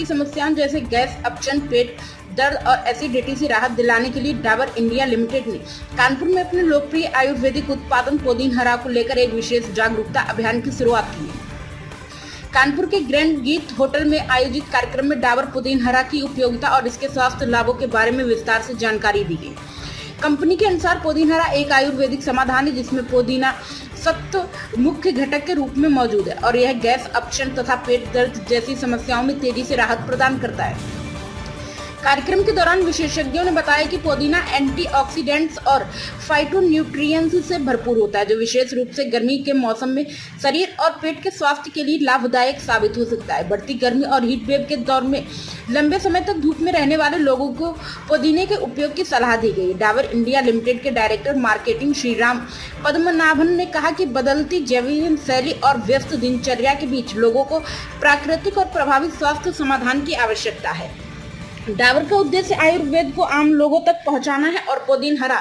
की समस्याओं जैसे गैस, अपचन, पेट दर्द और एसिडिटी से राहत दिलाने के लिए डाबर इंडिया लिमिटेड ने कानपुर में अपने लोकप्रिय आयुर्वेदिक उत्पादन पुदीन हरा को लेकर एक विशेष जागरूकता अभियान की शुरुआत की है। कानपुर के ग्रैंड गीत होटल में आयोजित कार्यक्रम में डाबर पुदीन हरा की उपयोगिता और इसके स्वास्थ्य लाभों के बारे में विस्तार से जानकारी दी गई। कंपनी के अनुसार पुदीन हरा एक आयुर्वेदिक समाधान है जिसमें पुदीना सत्व मुख्य घटक के रूप में मौजूद है और यह गैस, अपचन तथा पेट दर्द जैसी समस्याओं में तेजी से राहत प्रदान करता है। कार्यक्रम के दौरान विशेषज्ञों ने बताया कि पुदीना एंटीऑक्सीडेंट्स और फाइटोन्यूट्रिएंट्स से भरपूर होता है, जो विशेष रूप से गर्मी के मौसम में शरीर और पेट के स्वास्थ्य के लिए लाभदायक साबित हो सकता है। बढ़ती गर्मी और हीट वेव के दौर में लंबे समय तक धूप में रहने वाले लोगों को पुदीने के उपयोग की सलाह दी गई। डाबर इंडिया लिमिटेड के डायरेक्टर मार्केटिंग श्रीराम पद्मनाभन ने कहा कि बदलती जीवन शैली और व्यस्त दिनचर्या के बीच लोगों को प्राकृतिक और प्रभावी स्वास्थ्य समाधान की आवश्यकता है। डाबर का उद्देश्य आयुर्वेद को आम लोगों तक पहुंचाना है और पुदीन हरा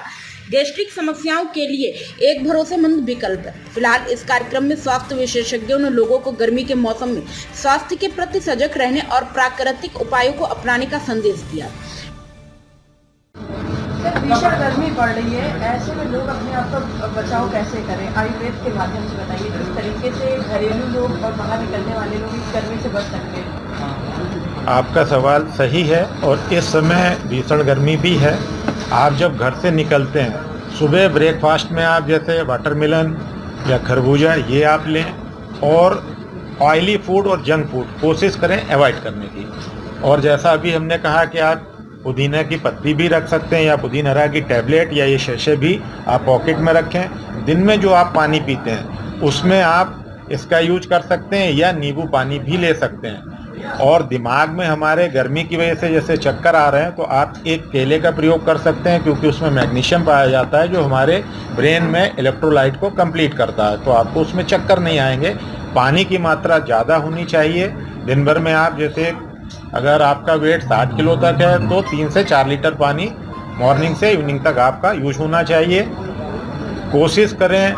गैस्ट्रिक समस्याओं के लिए एक भरोसेमंद विकल्प है। फिलहाल इस कार्यक्रम में स्वास्थ्य विशेषज्ञों ने लोगों को गर्मी के मौसम में स्वास्थ्य के प्रति सजग रहने और प्राकृतिक उपायों को अपनाने का संदेश दिया। भीषण गर्मी पड़ रही है, ऐसे में लोग अपने आप का बचाव कैसे करें? आयुर्वेद के माध्यम से बताइए किस तरीके से घरेलू लोग और बाहर निकलने वाले लोग इस गर्मी से बच सकते हैं। आपका सवाल सही है और इस समय भीषण गर्मी भी है। आप जब घर से निकलते हैं, सुबह ब्रेकफास्ट में आप जैसे वाटरमेलन या खरबूजा ये आप लें और ऑयली फूड और जंक फूड कोशिश करें अवॉइड करने की। और जैसा अभी हमने कहा कि आप पुदीना की पत्ती भी रख सकते हैं या पुदीन हरा की टैबलेट या ये शैशे भी आप पॉकेट में रखें। दिन में जो आप पानी पीते हैं उसमें आप इसका यूज कर सकते हैं या नींबू पानी भी ले सकते हैं। और दिमाग में हमारे गर्मी की वजह से जैसे चक्कर आ रहे हैं तो आप एक केले का प्रयोग कर सकते हैं क्योंकि उसमें मैग्नीशियम पाया जाता है जो हमारे ब्रेन में इलेक्ट्रोलाइट को कंप्लीट करता है, तो आपको उसमें चक्कर नहीं आएंगे। पानी की मात्रा ज़्यादा होनी चाहिए। दिन भर में आप जैसे अगर आपका वेट 60 किलो तक है तो 3 से 4 लीटर पानी मॉर्निंग से इवनिंग तक आपका यूज होना चाहिए। कोशिश करें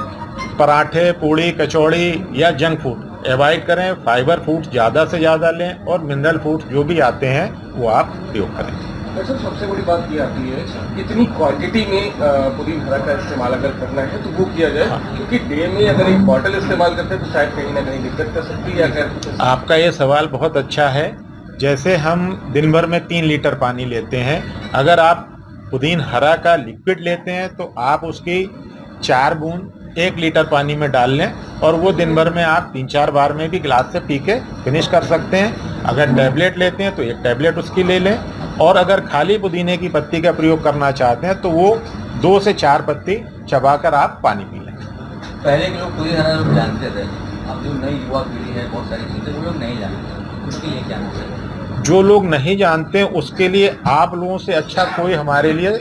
पराठे, पूड़ी, कचौड़ी या जंक फूड अवॉइड करें। फाइबर फूड्स ज़्यादा से ज़्यादा लें और मिनरल फूड्स जो भी आते हैं वो आप प्रयोग करें। सर सबसे बड़ी बात ये आती है कितनी क्वांटिटी में पुदीन हरा का इस्तेमाल अगर करना है तो वो किया जाए। हाँ। क्योंकि डे में अगर एक बॉटल इस्तेमाल करते हैं तो शायद कहीं ना कहीं दिक्कत कर सकती है। अगर आपका ये सवाल बहुत अच्छा है। जैसे हम दिन भर में 3 लीटर पानी लेते हैं, अगर आप पुदीन हरा का लिक्विड लेते हैं तो आप उसकी 4 बूंद 1 लीटर पानी में डाल लें और वो दिन भर में आप 3-4 बार में भी गिलास से पी के फिनिश कर सकते हैं। अगर टैबलेट लेते हैं तो 1 टैबलेट उसकी ले लें और अगर खाली पुदीने की पत्ती का प्रयोग करना चाहते हैं तो वो 2 से 4 पत्ती चबाकर आप पानी पी लें। पहले के लोग पुदीन हरा लोग जानते थे, अब जो नई युवा पीढ़ी है बहुत सारी चीज़ें वो लोग नहीं जानते, उसके लिए क्या चाहिए? जो लोग नहीं जानते उसके लिए आप लोगों से अच्छा कोई हमारे लिए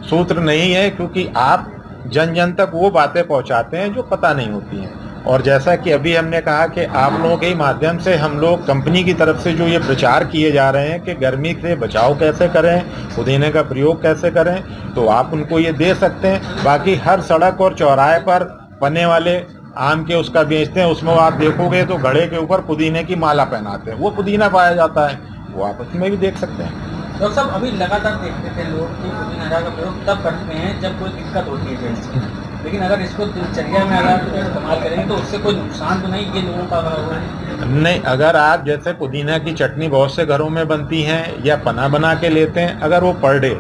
सूत्र नहीं है, क्योंकि आप जन जन तक वो बातें पहुंचाते हैं जो पता नहीं होती हैं। और जैसा कि अभी हमने कहा कि आप लोगों के माध्यम से हम लोग कंपनी की तरफ से जो ये प्रचार किए जा रहे हैं कि गर्मी से बचाव कैसे करें, पुदीने का प्रयोग कैसे करें, तो आप उनको ये दे सकते हैं। बाकी हर सड़क और चौराहे पर पन्ने वाले आम के उसका बेचते हैं, उसमें आप देखोगे तो घड़े के ऊपर पुदीने की माला पहनाते हैं, वो पुदीना पाया जाता है, वो आप उसमें भी देख सकते हैं। डॉक्टर साहब अभी लगातार देखते थे लोग कि पुदीन हरा का प्रयोग तब करते हैं जब कोई दिक्कत होती है जेंट्स की, लेकिन अगर इसको दिनचर्या में अगर इस्तेमाल करेंगे तो उससे कोई नुकसान तो नहीं, ये लोगों का नहीं। अगर आप जैसे पुदीना की चटनी बहुत से घरों में बनती हैं या पना बना के लेते हैं, अगर वो पर डे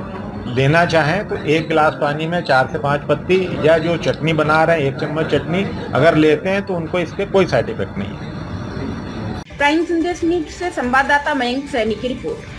लेना चाहें तो 1 गिलास पानी में 4 से 5 पत्ती या जो चटनी बना रहे हैं 1 चम्मच चटनी अगर लेते हैं तो उनको इसके कोई साइड इफेक्ट नहीं है। प्राइम संदेश न्यूज से संवाददाता मयंक सैनी की रिपोर्ट।